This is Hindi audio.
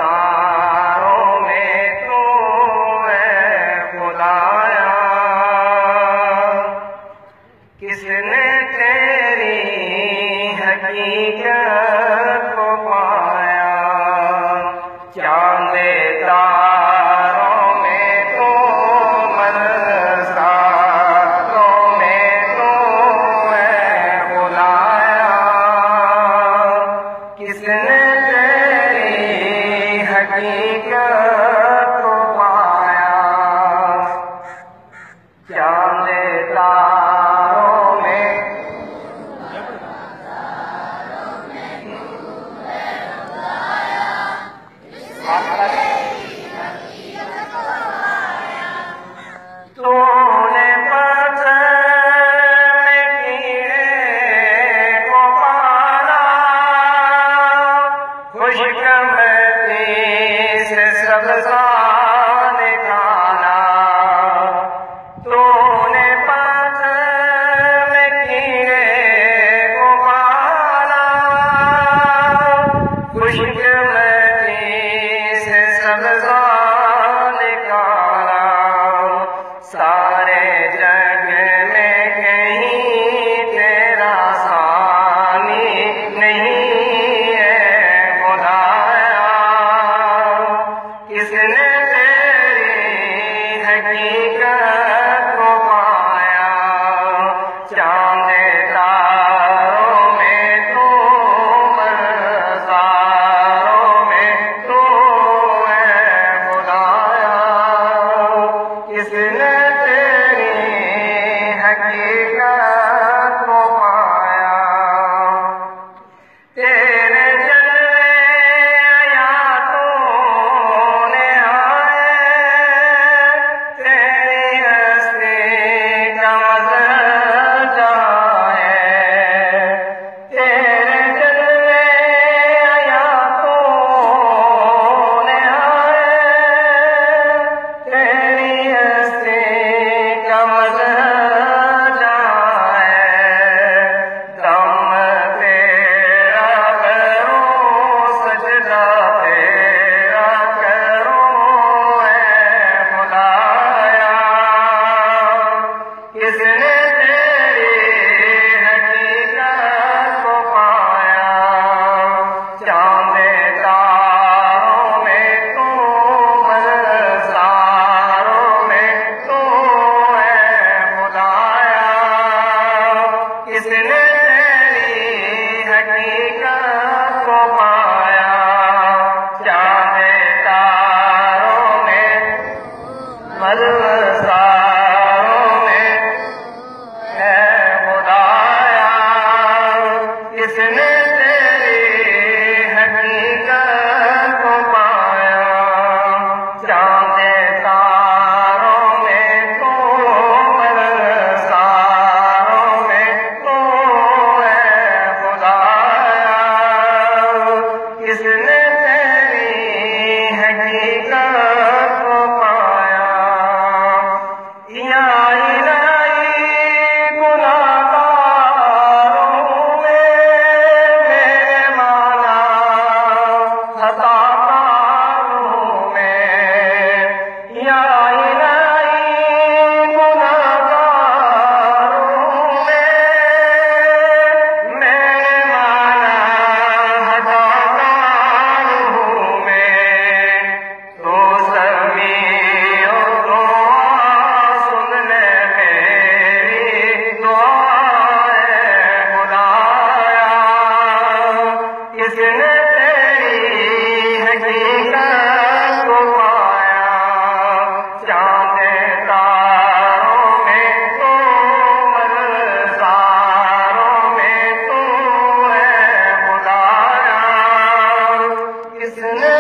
सारों में तू है खुदाया। किसने तेरी हकीकत को पाया, चांद तारों में तो मरसातों में तो है खुदाया। किसने तेरी हकीकत को पाया, चांद तारों में तूने पत्थर में कीड़े को पाला, खुशकमती से सब्ज़ा निकाला। तूने पत्थर में कीड़े को पाला, खुशकमती से सब्ज़ा निकाला। सारे जग में कहीं तेरा सानी नहीं है खुदाया। किसने तेरी हकीकत को पाया, चांद तारों में तू मरसारों में तू है खुदाया। किसने हकीकत को पाया, तेरे जलवे आयातों ने आए, तेरी हस्ती का मज़हर जाए। तेरे जलवे आयातों ने आए, तेरी हस्ती का मज़हर किसने तेरी हकीकत को पाया, चांद तारों में मरसारों में है खुदाया। किसने तेरी हकीकत को पाया, चांद तारों में तो किसने तेरी हकीकत को पाया। या इलाही गुनाहगारों में मेरे मौला खताकारों में, या इलाही गुनाहगारों में मेरे मौला किसने तेरी हकीकत को पाया, चांद तारों में तू मरसारों में तू है खुदाया। किसने